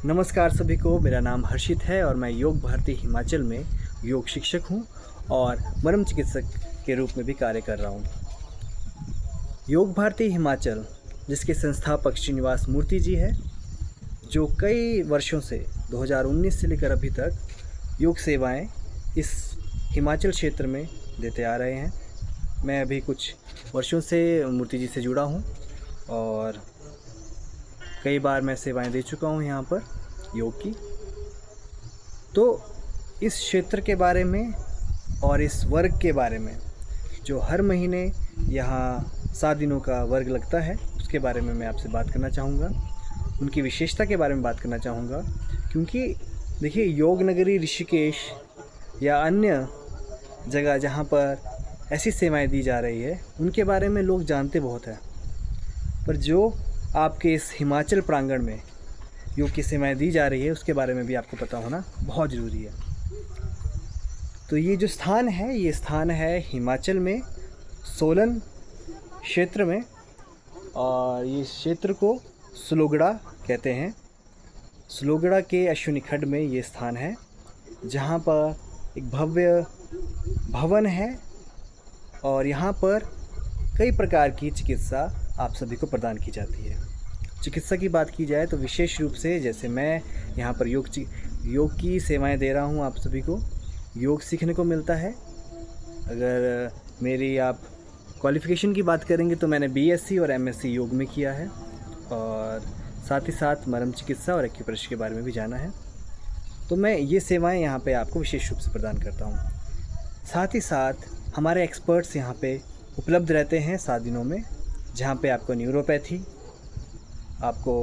नमस्कार सभी को। मेरा नाम हर्षित है और मैं योग भारती हिमाचल में योग शिक्षक हूं और मर्म चिकित्सक के रूप में भी कार्य कर रहा हूं। योग भारती हिमाचल, जिसके संस्थापक श्रीनिवास मूर्ति जी है, जो कई वर्षों से 2019 से लेकर अभी तक योग सेवाएं इस हिमाचल क्षेत्र में देते आ रहे हैं। मैं अभी कुछ वर्षों से मूर्ति जी से जुड़ा हूं और कई बार मैं सेवाएं दे चुका हूं यहाँ पर योग की। तो इस क्षेत्र के बारे में और इस वर्ग के बारे में, जो हर महीने यहाँ 7 दिनों का वर्ग लगता है, उसके बारे में मैं आपसे बात करना चाहूँगा। उनकी विशेषता के बारे में बात करना चाहूँगा, क्योंकि देखिए, योग नगरी ऋषिकेश या अन्य जगह जहाँ पर ऐसी सेवाएं दी जा रही है, उनके बारे में लोग जानते बहुत हैं, पर जो आपके इस हिमाचल प्रांगण में योग की सेवाएं दी जा रही है, उसके बारे में भी आपको पता होना बहुत ज़रूरी है। तो ये जो स्थान है, ये स्थान है हिमाचल में सोलन क्षेत्र में, और ये क्षेत्र को सलोगड़ा कहते हैं। सलोगड़ा के अश्विनी खड्ड में ये स्थान है, जहाँ पर एक भव्य भवन है और यहाँ पर कई प्रकार की चिकित्सा आप सभी को प्रदान की जाती है। चिकित्सा की बात की जाए तो विशेष रूप से, जैसे मैं यहाँ पर योग की सेवाएं दे रहा हूँ, आप सभी को योग सीखने को मिलता है। अगर मेरी आप क्वालिफ़िकेशन की बात करेंगे तो मैंने बीएससी और एमएससी योग में किया है, और साथ ही साथ मर्म चिकित्सा और एक्यूप्रेशर के बारे में भी जाना है। तो मैं ये सेवाएं यहाँ पे आपको विशेष रूप से प्रदान करता हूँ। साथ ही साथ हमारे एक्सपर्ट्स यहाँ पे उपलब्ध रहते हैं 7 दिनों में, जहाँ पे आपको न्यूरोपैथी, आपको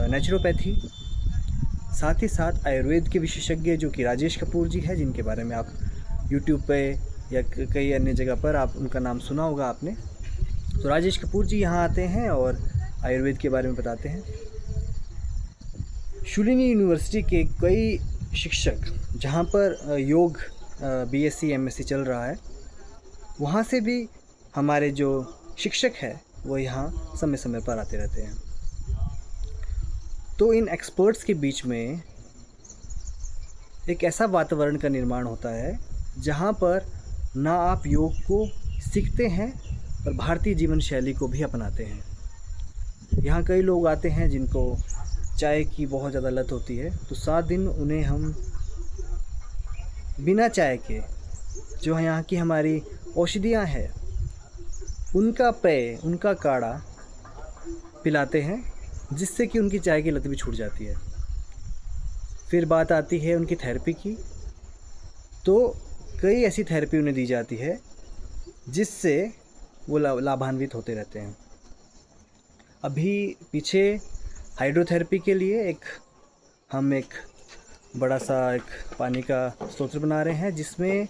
नेचुरोपैथी, साथ ही साथ आयुर्वेद के विशेषज्ञ जो कि राजेश कपूर जी हैं, जिनके बारे में आप यूट्यूब पे या कई अन्य जगह पर आप उनका नाम सुना होगा आपने। तो राजेश कपूर जी यहाँ आते हैं और आयुर्वेद के बारे में बताते हैं। शूलिनी यूनिवर्सिटी के कई शिक्षक, जहाँ पर योग बीएससी एमएससी चल रहा है, वहाँ से भी हमारे जो शिक्षक हैं वो यहाँ समय समय पर आते रहते हैं। तो इन एक्सपर्ट्स के बीच में एक ऐसा वातावरण का निर्माण होता है जहाँ पर ना आप योग को सीखते हैं और भारतीय जीवन शैली को भी अपनाते हैं। यहाँ कई लोग आते हैं जिनको चाय की बहुत ज़्यादा लत होती है, तो 7 दिन उन्हें हम बिना चाय के, जो यहाँ की हमारी औषधियाँ हैं, उनका पेय, उनका काढ़ा पिलाते हैं, जिससे कि उनकी चाय की लत भी छूट जाती है। फिर बात आती है उनकी थेरेपी की, तो कई ऐसी थेरेपी उन्हें दी जाती है जिससे वो लाभान्वित होते रहते हैं। अभी पीछे हाइड्रोथेरेपी के लिए हम एक बड़ा सा एक पानी का स्रोत बना रहे हैं, जिसमें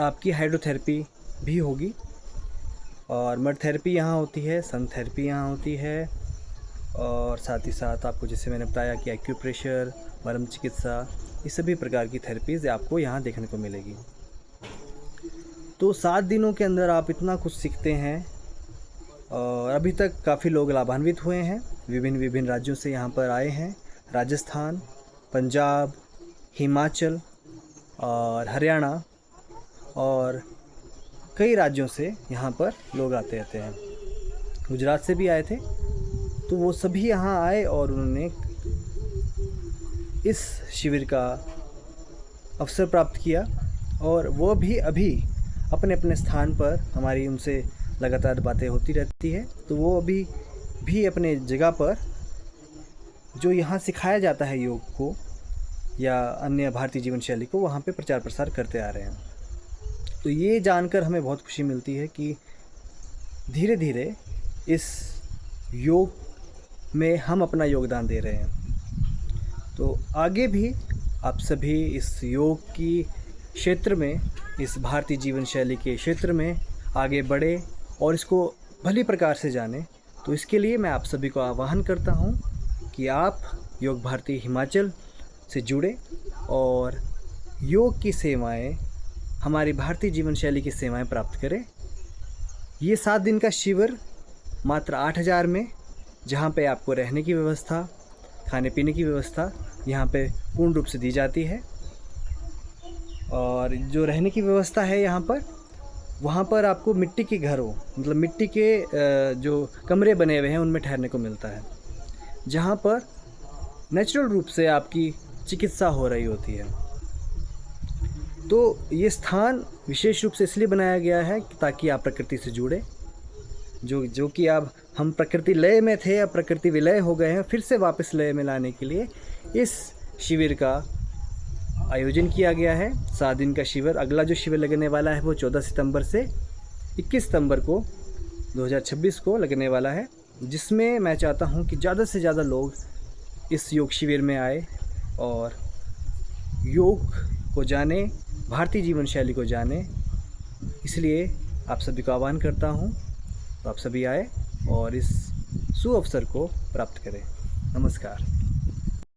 आपकी हाइड्रोथेरेपी भी होगी, और मड थेरेपी यहाँ होती है, सन थेरेपी यहाँ होती है, और साथ ही साथ आपको, जैसे मैंने बताया कि एक्यूप्रेशर, मर्म चिकित्सा, इस सभी प्रकार की थेरेपीज़ आपको यहाँ देखने को मिलेगी। तो 7 दिनों के अंदर आप इतना कुछ सीखते हैं, और अभी तक काफ़ी लोग लाभान्वित हुए हैं। विभिन्न राज्यों से यहाँ पर आए हैं। राजस्थान, पंजाब, हिमाचल और हरियाणा और कई राज्यों से यहाँ पर लोग आते रहते हैं। गुजरात से भी आए थे, तो वो सभी यहाँ आए और उन्होंने इस शिविर का अवसर प्राप्त किया, और वो भी अभी अपने अपने स्थान पर, हमारी उनसे लगातार बातें होती रहती है, तो वो अभी भी अपने जगह पर जो यहाँ सिखाया जाता है योग को या अन्य भारतीय जीवन शैली को, वहाँ पे प्रचार प्रसार करते आ रहे हैं। तो ये जानकर हमें बहुत खुशी मिलती है कि धीरे धीरे इस योग में हम अपना योगदान दे रहे हैं। तो आगे भी आप सभी इस योग की क्षेत्र में, इस भारतीय जीवन शैली के क्षेत्र में आगे बढ़े और इसको भली प्रकार से जाने। तो इसके लिए मैं आप सभी को आह्वान करता हूँ कि आप योग भारती हिमाचल से जुड़े और योग की सेवाएं, हमारी भारतीय जीवन शैली की सेवाएं प्राप्त करें। ये 7 दिन का शिविर मात्र 8,000 में, जहाँ पे आपको रहने की व्यवस्था, खाने पीने की व्यवस्था यहाँ पे पूर्ण रूप से दी जाती है। और जो रहने की व्यवस्था है यहाँ पर, वहाँ पर आपको मिट्टी के घरों मतलब मिट्टी के जो कमरे बने हुए हैं उनमें ठहरने को मिलता है, जहाँ पर नेचुरल रूप से आपकी चिकित्सा हो रही होती है। तो ये स्थान विशेष रूप से इसलिए बनाया गया है ताकि आप प्रकृति से जुड़े, जो कि अब हम प्रकृति लय में थे, अब प्रकृति विलय हो गए हैं, फिर से वापस लय में लाने के लिए इस शिविर का आयोजन किया गया है। 7 दिन का शिविर, अगला जो शिविर लगने वाला है वो 14 सितंबर से 21 सितंबर को 2026 को लगने वाला है, जिसमें मैं चाहता हूँ कि ज़्यादा से ज़्यादा लोग इस योग शिविर में आए और योग को जाने, भारतीय जीवन शैली को जाने। इसलिए आप सभी को आह्वान करता हूँ, तो आप सभी आए और इस सुअवसर को प्राप्त करें। नमस्कार।